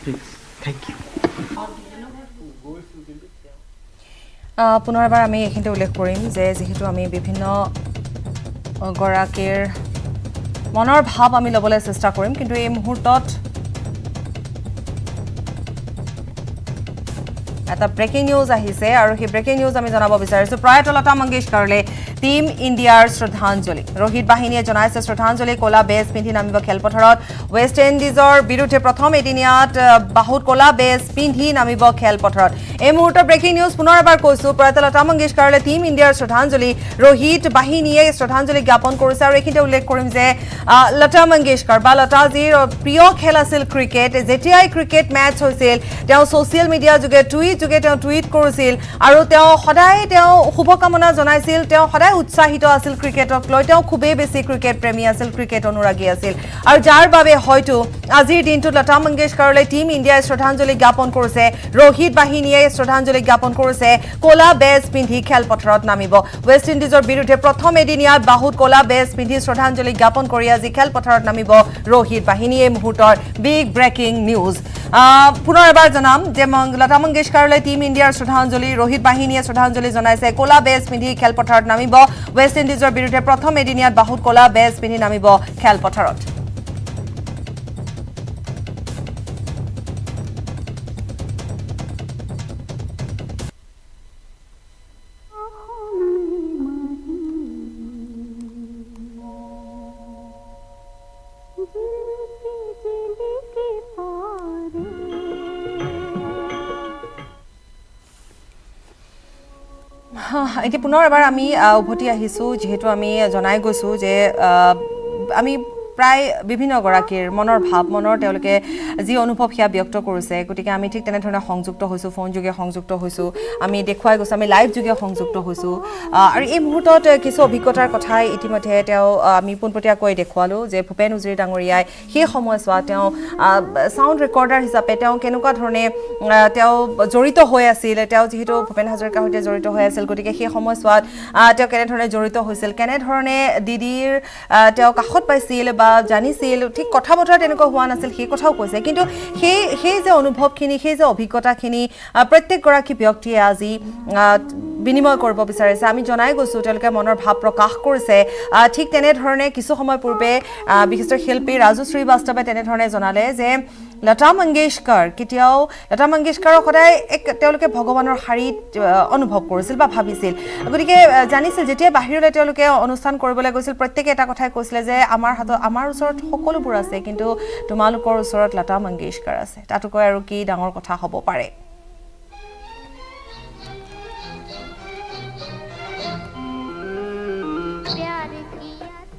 Thank you. পুনৰবাৰ আমি এইখিনিতে উল্লেখ কৰিম যে যেহেতু আমি বিভিন্ন গৰাকীৰ মনৰ ভাৱ আমি ল'বলৈ চেষ্টা কৰিম কিন্তু এই মুহূৰ্তত এটা ব্ৰেকিং নিউজ আহিছে আৰু সেই ব্ৰেকিং নিউজ আমি জনাব বিচাৰিছো প্ৰয়াত লতা মংগেশকাৰলৈ টিম ইণ্ডিয়াৰ শ্ৰদ্ধাঞ্জলি ৰোহিত বাহিনীয়ে জনাইছে শ্ৰদ্ধাঞ্জলি কলা বেজ পিন্ধি নামিব খেলপথাৰত ৱেষ্ট ইণ্ডিজৰ বিৰুদ্ধে প্ৰথম এদিনীয়াত বাহুত কলা বেজ পিন্ধি নামিব খেলপথাৰত এই মুহূৰ্তৰ ব্ৰেকিং নিউজ পুনৰ এবাৰ কৈছো প্ৰয়াত লতা মংগেশকাৰলৈ টিম ইণ্ডিয়াৰ শ্ৰদ্ধাঞ্জলি ৰোহিত বাহিনীয়ে শ্ৰদ্ধাঞ্জলি জ্ঞাপন কৰিছে আৰু এইখিনিতে উল্লেখ কৰিম যে লতা মংগেশকাৰ বা লতাজীৰ প্ৰিয় খেল আছিল ক্ৰিকেট যেতিয়াই ক্ৰিকেট মেচ হৈছিল তেওঁ ছ'চিয়েল মিডিয়া যোগে টুইট কৰিছিল আৰু তেওঁ সদায় তেওঁ শুভকামনা জনাইছিল তেওঁ সদায় উৎসাহিত আছিল ক্ৰিকেটক লৈ তেওঁ খুবেই বেছি ক্ৰিকেট প্ৰেমী আছিল ক্ৰিকেট অনুৰাগী আছিল আৰু যাৰ বাবে হয়তো আজিৰ দিনটোত লতা মংগেশকাৰলৈ টিম ইণ্ডিয়াই শ্ৰদ্ধাঞ্জলি জ্ঞাপন কৰিছে ৰোহিত বাহিনীয়ে শ্ৰদ্ধাঞ্জলি জ্ঞাপন কৰিছে কলা বেজ পিন্ধি খেলপথাৰত নামিব ৱেষ্ট ইণ্ডিজৰ বিৰুদ্ধে প্ৰথম এদিনীয়াত বাহুত কলা বেজ পিন্ধি শ্ৰদ্ধাঞ্জলি জ্ঞাপন কৰি আজি খেলপথাৰত নামিব ৰোহিত বাহিনী এই মুহূৰ্তৰ বিগ ব্ৰেকিং নিউজ পুনৰ এবাৰ জনাম যে লতা মংগেশকাৰলৈ টিম ইণ্ডিয়াৰ শ্ৰদ্ধাঞ্জলি ৰোহিত বাহিনীয়ে শ্ৰদ্ধাঞ্জলি জনাইছে কলা বেজ পিন্ধি খেলপথাৰত নামিব ৱেষ্ট ইণ্ডিজৰ বিৰুদ্ধে প্ৰথম এদিনীয়াত বাহুত কলা বেজ পিন্ধি নামিব খেলপথাৰত এতিয়া পুনৰ এবাৰ আমি উভতি আহিছোঁ যিহেতু আমি জনাই গৈছোঁ যে আমি প্ৰায় বিভিন্ন গৰাকীৰ মনৰ ভাৱ মনৰ তেওঁলোকে যি অনুভৱ সেয়া ব্যক্ত কৰিছে গতিকে আমি ঠিক তেনেধৰণে সংযুক্ত হৈছোঁ ফোন যোগে সংযুক্ত হৈছোঁ আমি দেখুৱাই গৈছোঁ আমি লাইভ যোগে সংযুক্ত হৈছোঁ আৰু এই মুহূৰ্তত কিছু অভিজ্ঞতাৰ কথাই ইতিমধ্যে তেওঁ আমি পোনপটীয়াকৈ দেখুৱালোঁ যে ভূপেন উজীৰ ডাঙৰীয়াই সেই সময়ছোৱাত তেওঁ চাউণ্ড ৰেকৰ্ডাৰ হিচাপে তেওঁ কেনেকুৱা ধৰণে তেওঁ জড়িত হৈ আছিল তেওঁ যিহেতু ভূপেন হাজৰিকাৰ সৈতে জড়িত হৈ আছিল গতিকে সেই সময়ছোৱাত তেওঁ কেনেধৰণে জড়িত হৈছিল কেনেধৰণে দিদিৰ তেওঁ কাষত পাইছিল বা জানিছিল ঠিক কথা বতৰা তেনেকুৱা হোৱা নাছিল সেই কথাও কৈছে কিন্তু সেই যে অনুভৱখিনি সেই যে অভিজ্ঞতাখিনি প্ৰত্যেকগৰাকী ব্যক্তিয়ে আজি বিনিময় কৰিব বিচাৰিছে আমি জনাই গৈছোঁ তেওঁলোকে মনৰ ভাৱ প্ৰকাশ কৰিছে ঠিক তেনেধৰণে কিছু সময় পূৰ্বে বিশিষ্ট শিল্পী ৰাজু শ্ৰীবাস্তৱে তেনেধৰণে জনালে যে লতা মংগেশকাৰ কেতিয়াও লতা মংগেশকাৰক সদায় তেওঁলোকে ভগৱানৰ শাৰীত অনুভৱ কৰিছিল বা ভাবিছিল গতিকে জানিছিল যেতিয়া বাহিৰলৈ তেওঁলোকে অনুষ্ঠান কৰিবলৈ গৈছিল প্ৰত্যেকে এটা কথাই কৈছিলে যে আমাৰ ওচৰত সকলোবোৰ আছে কিন্তু তোমালোকৰ ওচৰত লতা মংগেশকাৰ আছে তাতকৈ আৰু কি ডাঙৰ কথা হ'ব পাৰে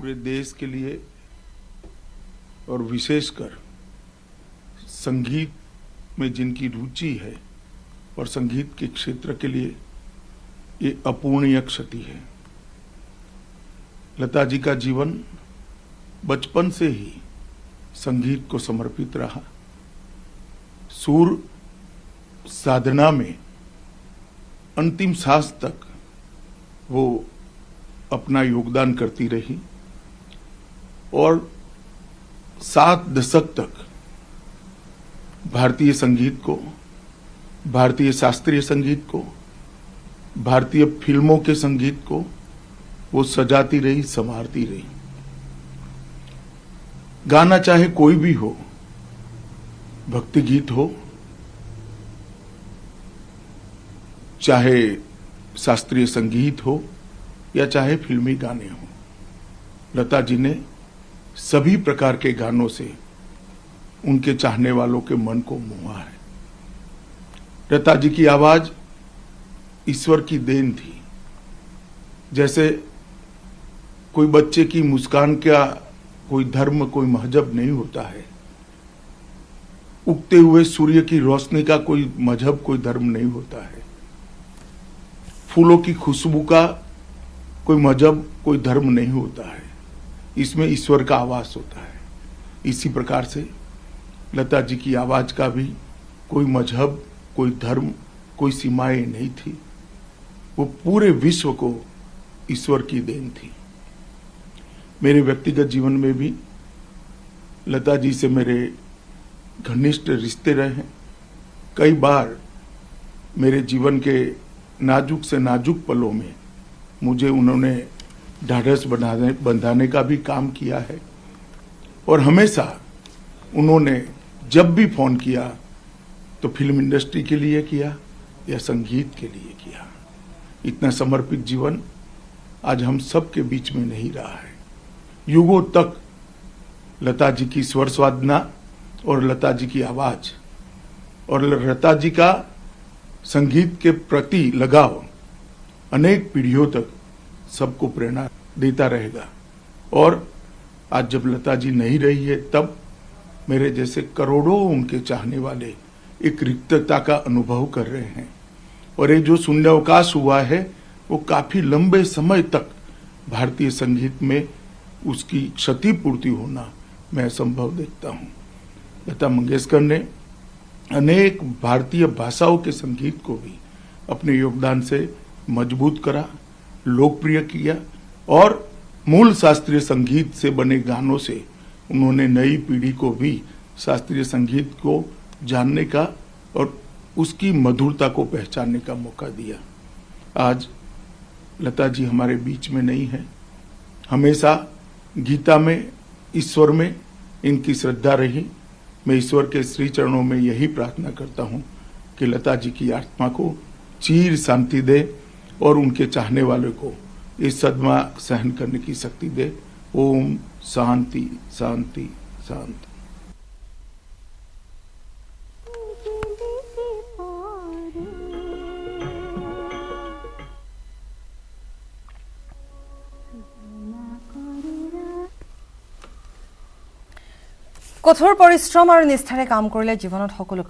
पूरे देश के लिए और विशेषकर संगीत में जिनकी रुचि है और संगीत के क्षेत्र के लिए ये अपूर्णीय क्षति है लता जी का जीवन बचपन से ही संगीत को समर्पित रहा सुर साधना में अंतिम सांस तक वो अपना योगदान करती रही और 7 दशक तक भारतीय संगीत को भारतीय शास्त्रीय संगीत को भारतीय फिल्मों के संगीत को वो सजाती रही संवारती रही गाना चाहे कोई भी हो भक्ति गीत हो चाहे शास्त्रीय संगीत हो या चाहे फिल्मी गाने हो लता जी ने सभी प्रकार के गानों से उनके चाहने वालों के मन को मोहा है लता जी की आवाज ईश्वर की देन थी जैसे कोई बच्चे की मुस्कान का कोई धर्म कोई मजहब नहीं होता है उगते हुए सूर्य की रोशनी का कोई मजहब कोई धर्म नहीं होता है फूलों की खुशबू का कोई मजहब कोई धर्म नहीं होता है इसमें ईश्वर का आवास होता है इसी प्रकार से लता जी की आवाज का भी कोई मजहब कोई धर्म कोई सीमाएं नहीं थी वो पूरे विश्व को ईश्वर की देन थी मेरे व्यक्तिगत जीवन में भी लता जी से मेरे घनिष्ठ रिश्ते रहे हैं। कई बार मेरे जीवन के नाजुक से नाजुक पलों में मुझे उन्होंने ढाढ़स बंधाने का भी काम किया है। और हमेशा उन्होंने जब भी फोन किया तो फिल्म इंडस्ट्री के लिए किया या संगीत के लिए किया। इतना समर्पित जीवन आज हम सब के बीच में नहीं रहा है। युगों तक लता जी की स्वर साधना और लता जी की आवाज और लता जी का संगीत के प्रति लगाव अनेक पीढ़ियों तक सबको प्रेरणा देता रहेगा। और आज जब लता जी नहीं रही है तब मेरे जैसे करोड़ों उनके चाहने वाले एक रिक्तता का अनुभव कर रहे हैं। और ये जो शून्यावकाश हुआ है वो काफी लंबे समय तक भारतीय संगीत में उसकी क्षतिपूर्ति होना मैं असंभव देखता हूँ। लता मंगेशकर ने अनेक भारतीय भाषाओं के संगीत को भी अपने योगदान से मजबूत करा, लोकप्रिय किया और मूल शास्त्रीय संगीत से बने गानों से उन्होंने नई पीढ़ी को भी शास्त्रीय संगीत को जानने का और उसकी मधुरता को पहचानने का मौका दिया। आज लता जी हमारे बीच में नहीं है। हमेशा गीता में, ईश्वर में इनकी श्रद्धा रही। मैं ईश्वर के श्री चरणों में यही प्रार्थना करता हूँ कि लता जी की आत्मा को चीर शांति दे और उनके चाहने वालों को इस सदमा सहन करने की शक्ति दे। ओम शांति शांति शांति। কঠোৰ পৰিশ্ৰম আৰু নিষ্ঠাৰে কাম কৰিলে জীৱনত সকলো